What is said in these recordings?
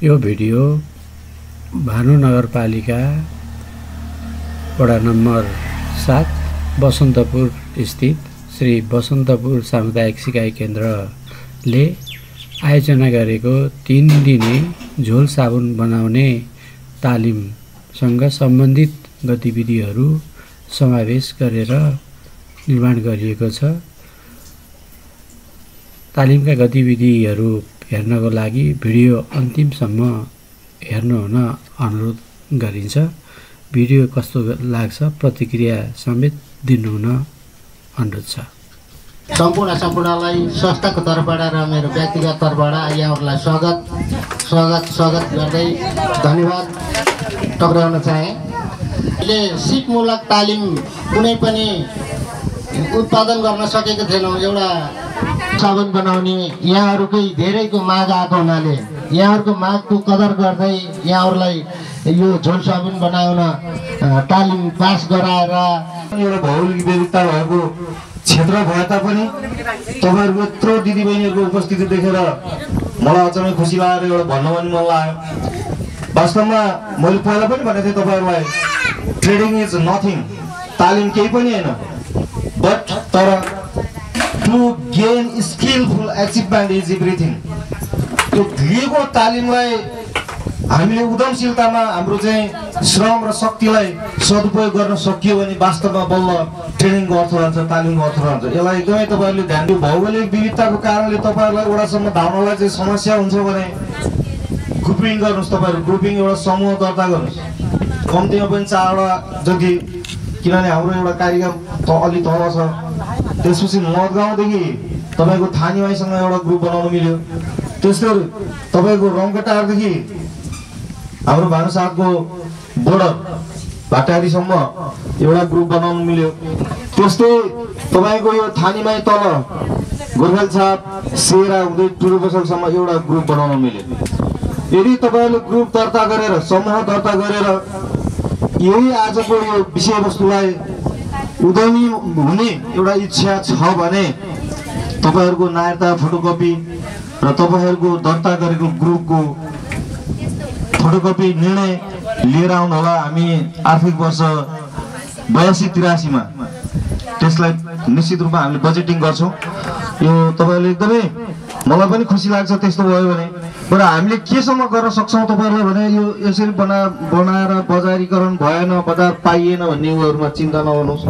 यो भिडियो भानु नगरपालिका वडा नम्बर 7 बसन्तपुर स्थित श्री बसन्तपुर सामुदायिक सिकाइ केन्द्रले आयोजना गरेको 3 दिने झोल साबुन बनाउने तालिमसँग सम्बन्धित गतिविधिहरू समावेश गरेर निर्माण गरिएको छ। तालिमका गतिविधिहरू हेर्नको लागि भिडियो अन्तिमसम्म हेर्नुहुन अनुरोध गरिन्छ। भिडियो कस्तो लाग्छ प्रतिक्रिया समेत दिनुहुन अनुरोध छ। सम्पूर्णलाई संस्थाको तर्फबाट र मेरो व्यक्तिगत तर्फबाट यहाँहरूलाई स्वागत गर्दै धन्यवाद टक्राउन चाहे। अहिले सिपमूलक तालिम कुनै पनि उत्पादन गर्न सकेको थिएनौँ। एउटा साबुन बनाउने यहाँहरूकै धेरैको माग आएको हुनाले यहाँहरूको मागको कदर गर्दै यहाँहरूलाई यो झोल साबुन बनाउन तालिम पास गराएर एउटा भौगोलिक विविधता भएको क्षेत्र भए तापनि तपाईँहरूको यत्रो दिदीबहिनीहरूको उपस्थिति देखेर मलाई अचम्मै खुसी लागेर एउटा भन्न पनि मन लाग्यो। वास्तवमा मैले पहिला पनि भनेको थिएँ तपाईँहरूलाई, ट्रेडिङ इज नथिङ, तालिम केही पनि होइन, बट तर to gain skilful achievement is everything. त्यो लिएको तालिमलाई हामीले उद्यमशीलतामा हाम्रो चाहिँ श्रम र शक्तिलाई सदुपयोग गर्न सकियो भने वास्तवमा बल्ल ट्रेनिङको अर्थ रहन्छ, तालिमको अर्थ रहन्छ। यसलाई एकदमै तपाईँहरूले ध्यान दिनु। भौगोलिक विविधताको कारणले तपाईँहरूलाई एउटासम्म धाउनलाई चाहिँ समस्या हुन्छ भने ग्रुपिङ गर्नुहोस्। तपाईँहरू ग्रुपिङ एउटा समूह दर्ता गर्नुहोस्, कम्तीमा पनि 4वटा जति, किनभने हाम्रो एउटा कार्यक्रम अलि तल छ। त्यसपछि मदगाउँदेखि तपाईँको थानीमाईसँग एउटा ग्रुप बनाउनु मिल्यो। त्यस्तै तपाईँको रङ्गटारदेखि हाम्रो भानुसादको बोर्डर भाटारीसम्म एउटा ग्रुप बनाउनु मिल्यो। त्यस्तै तपाईँको यो थानीमाई तल गोर्खालछाप सेरा हुँदै टुरुबसलसम्म एउटा ग्रुप बनाउनु मिल्यो। यदि तपाईँहरूले ग्रुप दर्ता गरेर समूह दर्ता गरेर यही आजको यो विषयवस्तुलाई उद्यमी हुने एउटा इच्छा छ भने तपाईँहरूको नायरता फोटोकपी र तपाईँहरूको दर्ता गरेको ग्रुपको फोटोकपी निर्णय लिएर आउनु होला। हामी आर्थिक वर्ष 82-83 मा त्यसलाई निश्चित रूपमा हामीले बजेटिङ गर्छौँ। यो तपाईँहरूले एकदमै मलाई पनि खुसी लाग्छ त्यस्तो भयो भने। तर हामीले केसम्म गर्न सक्छौँ तपाईँहरूलाई भने यो यसरी बनाएर बजारीकरण भएन, बजार पाइएन भन्ने उयोहरूमा चिन्ता नगर्नुहोस्।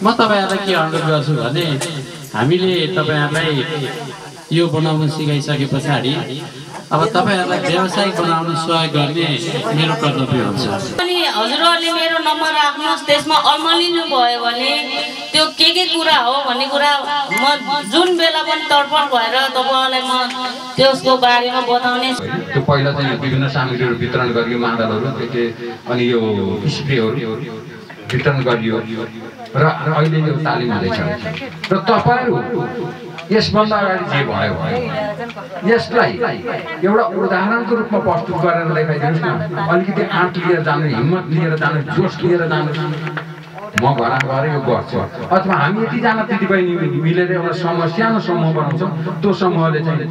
म तपाईहरुलाई के अनुरोध गर्छु भने हामीले तपाईहरुलाई यो बनाउन सिकाइसके पछाडि अब तपाईहरुलाई व्यावसायिक बनाउन सहयोग गर्ने मेरो कर्तव्य हुन्छ। अनि हजुरहरुले मेरो नम्बर राख्नुस्, त्यसमा अल्मलिनु भयो भने त्यो के कुरा हो भन्ने कुरा म जुन बेला पनि तर्पण भएर तपाईहरुलाई म त्यसको बारेमा बताउने। त्यो पहिला चाहिँ विभिन्न सामग्रीहरू वितरण गरियो, मादलहरू अनि यो स्प्रेहरू वितरण गरियो र अहिले यो तालिम हुँदैछ। र तपाईहरु यसभन्दा अगाडि जे भयो यसलाई एउटा उदाहरणको रूपमा प्रस्तुत गरेर देखाइदिनुस् न। अलिकति आँट लिएर जानु, हिम्मत लिएर जानु, जोस लिएर जानु। म घरमा गएर यो गर्छु, अथवा हामी यतिजना दिदीबहिनी मिलेर एउटा सानो समूह बनाउँछौँ, त्यो समूहले चाहिँ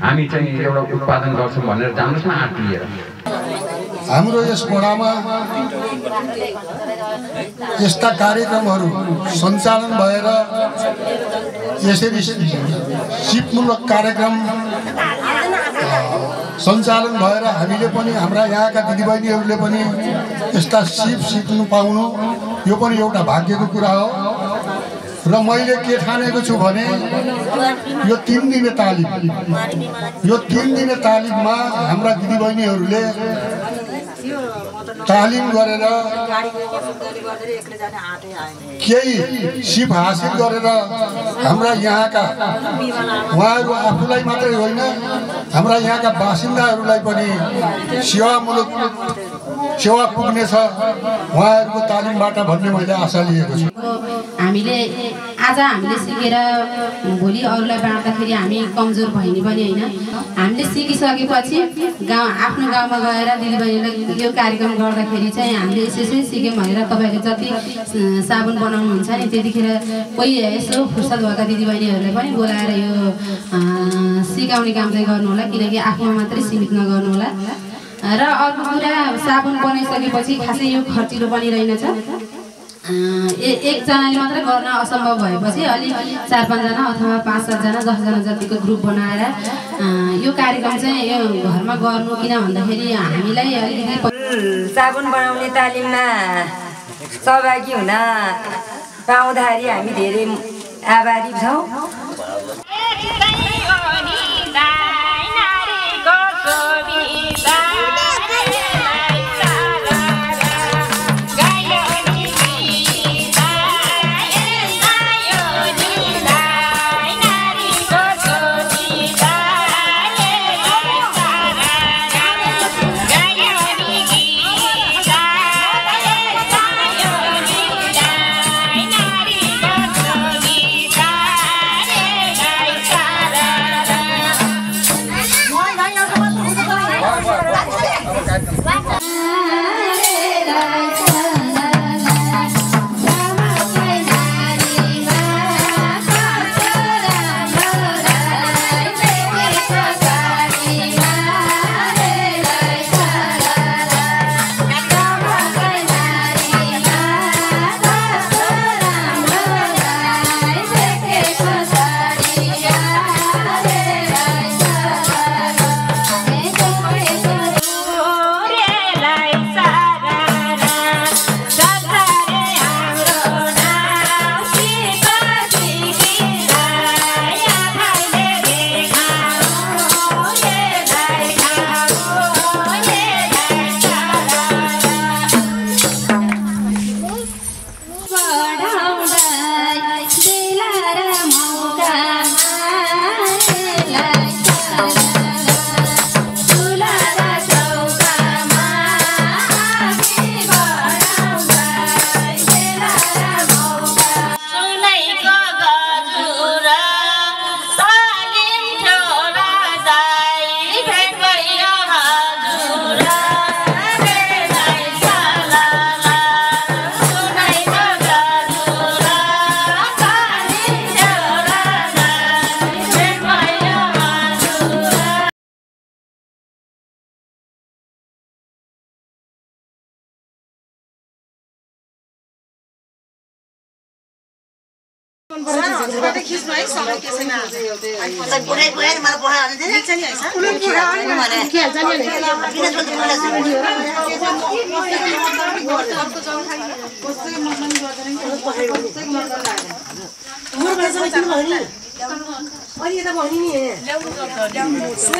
हामी चाहिँ एउटा उत्पादन गर्छौँ भनेर जानुहोस् न आँट लिएर। हाम्रो यस वडामा यस्ता कार्यक्रमहरू सञ्चालन भएर यसरी सिपमूलक कार्यक्रम सञ्चालन भएर हामीले पनि हाम्रा यहाँका दिदीबहिनीहरूले पनि यस्ता सिप सिक्नु पाउनु यो पनि एउटा भाग्यको कुरा हो। र मैले के ठानेको छु भने यो 3 दिने तालिममा हाम्रा दिदीबहिनीहरूले तालिम गरेर केही सिप हासिल गरेर हाम्रा यहाँका उहाँहरू आफूलाई मात्रै होइन हाम्रा यहाँका बासिन्दाहरूलाई पनि सेवा पुग्नेछ उहाँहरूको तालिमबाट भन्ने मैले आशा लिएको छु। हामीले आज हामीले सिकेर भोलि अरूलाई बाँड्दाखेरि हामी कमजोर भइने पनि होइन। हामीले सिकिसकेपछि आफ्नो गाउँमा गएर दिदीबहिनीलाई यो कार्यक्रम गर्दाखेरि चाहिँ हामीले यसै सिक्यौँ भनेर तपाईँहरूले जति साबुन बनाउनुहुन्छ नि त्यतिखेर कोही यसो फुर्सद भएका दिदीबहिनीहरूलाई पनि बोलाएर यो सिकाउने काम चाहिँ गर्नु होला, किनकि आफूमा मात्रै सीमित नगर्नु होला। र अर्को कुरा, साबुन बनाइसकेपछि खासै यो खर्चिलो पनि रहेनछ। एकजनाले मात्रै गर्न असम्भव भएपछि अलि 4-5 जना अथवा 5-7 जना 10 जना जतिको ग्रुप बनाएर यो कार्यक्रम चाहिँ यो घरमा गर्नु, किन भन्दाखेरि हामीलाई अलिकति साबुन बनाउने तालिममा सहभागी हुन पाउँदाखेरि हामी धेरै आभारी छौँ।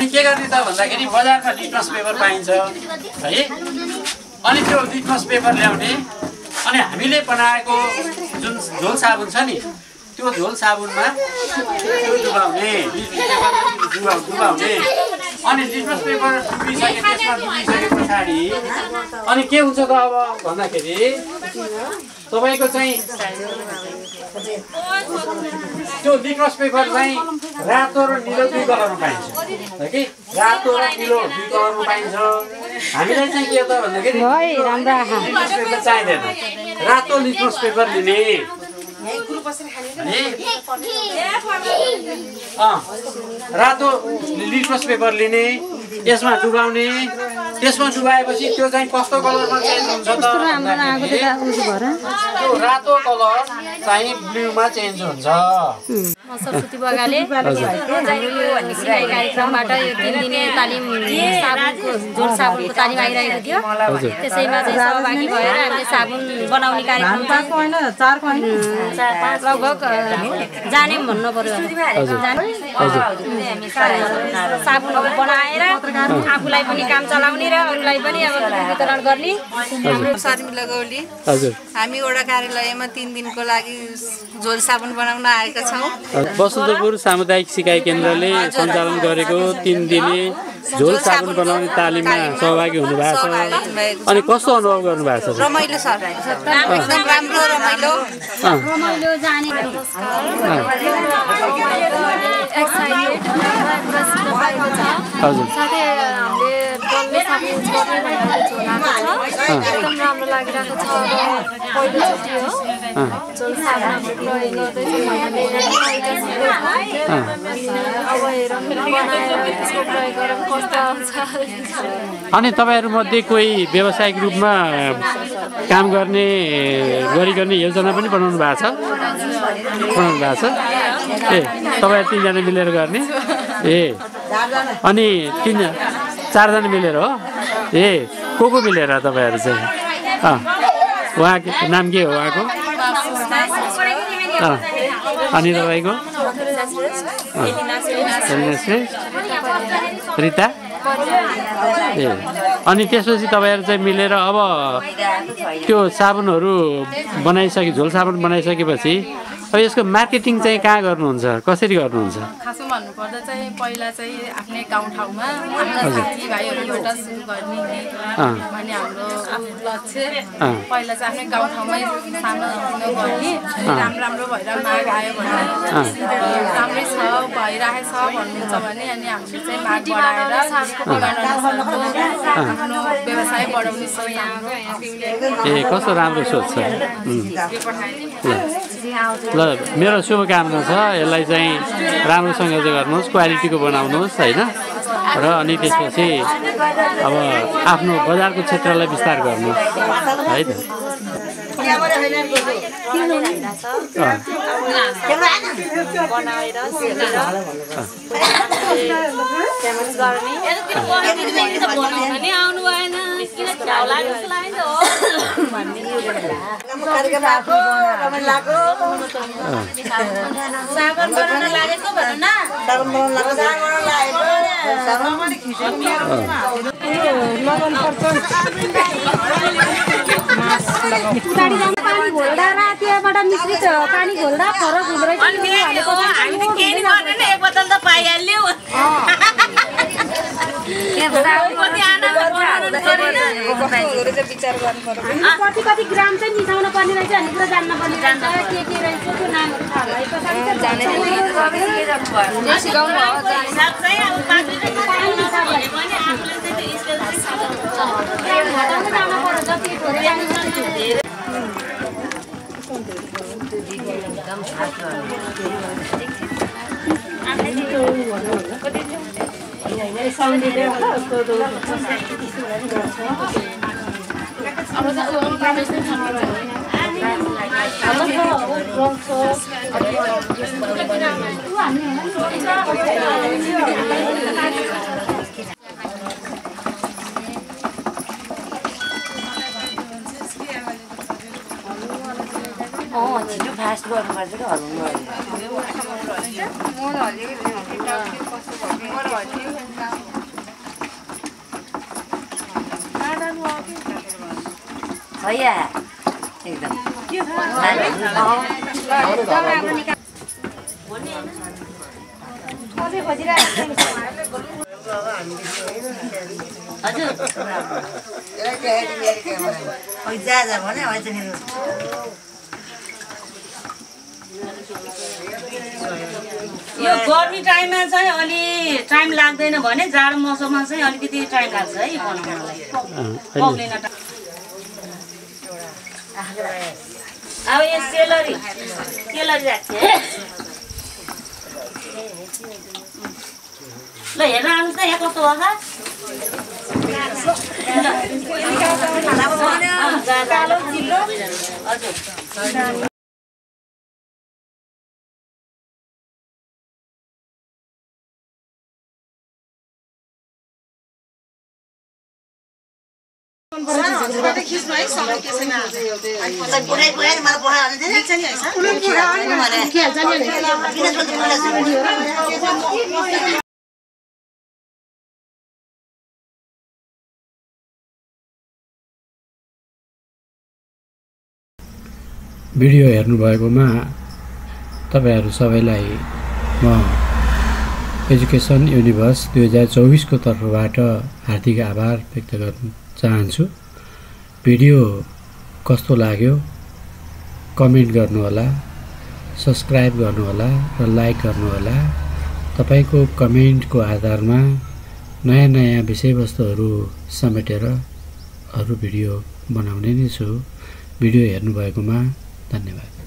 के गर्ने त भन्दाखेरि बजारमा लिटमस पेपर पाइन्छ है, अनि त्यो लिटमस पेपर ल्याउने, अनि हामीले बनाएको जुन झोल साबुन छ नि त्यो झोल साबुनमा त्यो डुबाउने अनि लिटमस पेपर डुबिसके पछाडि अनि के हुन्छ त अब भन्दाखेरि तपाईँको चाहिँ त्यो लिटमस पेपर चाहिँ रातो र निलो दुई कलरमा पाइन्छ कि, रातो र निलो दुई कलरमा पाइन्छ। हामीलाई चाहिँ के त भन्दाखेरि लिटमस पेपर चाहिँदैन, रातो लिटमस पेपर लिने, रातो लिटमस पेपर लिने, यसमा डुबाउने, त्यसमा डुबाएपछि त्यो चाहिँ कस्तो कलरमा चेन्ज हुन्छ त भन्दाखेरि त्यो रातो कलर चाहिँ ब्लूमा चेन्ज हुन्छ। म सरस्वती बगाले सिकाइ कार्यक्रमबाट यो 3 दिने तालिम साबुनको झोल साबुनको तालिम आइरहेको थियो। त्यसैमा चाहिँ सहभागी भएर हामीले साबुन बनाउने कार्यक्रम लगभग जाने भन्नु पर्यो, साबुनहरू बनाएर आफूलाई पनि काम चलाउने र अरूलाई पनि अब वितरण गर्ने। शर्मिला गौली, हामी वडा कार्यालयमा 3 दिनको लागि झोल साबुन बनाउन आएका छौँ। वसन्तपुर सामुदायिक सिकाइ केन्द्रले सञ्चालन गरेको 3 दिने झोल साबुन बनाउने तालिममा सहभागी हुनुभएको छ अनि कस्तो अनुभव गर्नुभएको छ? रमाइलो सर एकदम राम्रो रमाइलो जाने हजुर साथै हामीले डल्ले साबुन युज गर्ने भनेर जोगाएको छ एकदम राम्रो लागिरहेको छ र पहिलोचोटि हो झोल साबुन प्रयोग गर्दैछौँ अब हेरौँ बनाएर त्यसको प्रयोग गरेर कस्तो आउँछ। अनि तपाईँहरूमध्ये कोही व्यावसायिक रूपमा काम गर्ने योजना पनि बनाउनु भएको छ? ए तपाईँ 3 जना मिलेर गर्ने? ए अनि 4 जना मिलेर हो? ए को मिलेर तपाईँहरू चाहिँ? उहाँको नाम के हो उहाँको? अनि तपाईँको? रिता? ए अनि त्यसपछि तपाईँहरू चाहिँ मिलेर अब त्यो साबुनहरू झोल साबुन बनाइसकेपछि अब यसको मार्केटिङ चाहिँ कहाँ गर्नुहुन्छ, कसरी गर्नुहुन्छ? खासमा भन्नुपर्दा चाहिँ पहिला चाहिँ आफ्नै गाउँठाउँमा आफ्ना साथीभाइहरूबाट सुरु गर्ने भन्ने हाम्रो लक्ष्य। पहिला चाहिँ आफ्नै गाउँठाउँमै सानो गर्ने राम्रो भएर माग आयो भने राम्रै छ भइरहेछ भन्नुहुन्छ भने अनि हामीले चाहिँ माग बढाएर आफ्नो व्यवसाय बढाउने सोच हाम्रो। ए कस्तो राम्रो सोच छ। ल मेरो शुभकामना छ, यसलाई चाहिँ राम्रोसँग चाहिँ गर्नुहोस्, क्वालिटीको बनाउनुहोस् होइन र अनि त्यसपछि अब आफ्नो बजारको क्षेत्रलाई विस्तार गर्नुहोस् है त। पानी घोल्दा रातिबाट मिश्रित पानी घोल्दा फरक हुँदो रहेछ। कति ग्राम चाहिँ मिसाउन पर्ने रहेछ भन्ने कुरा जान्न पर्ने रहेछ। के रहेछ त्यो नामहरू थाहा छिटो फास्ट गर्नुपर्छ कि हल्नु भैया एकदम यो गर्मी टाइममा चाहिँ अलि टाइम लाग्दैन भने जाडो मौसममा चाहिँ अलिकति टाइम लाग्छ है बनाउनलाई। अब यो सेलरी राख्छ ल हेरेर आउनुहोस् त यहाँ कस्तो हजुर भिडियो हेर्नुभएकोमा तपाईहरू सबैलाई म एजुकेसन युनिभर्स 2024 को तर्फबाट हार्दिक आभार व्यक्त गर्न चाहन्छु। भिडियो कस्तो लाग्यो कमेन्ट गर्नुहोला, सब्स्क्राइब गर्नुहोला र लाइक गर्नुहोला। तपाईको कमेन्टको आधारमा नयाँ नयाँ विषयवस्तुहरू समेटेर अरु भिडियो बनाउने नै छु। भिडियो हेर्नुभएकोमा धन्यवाद।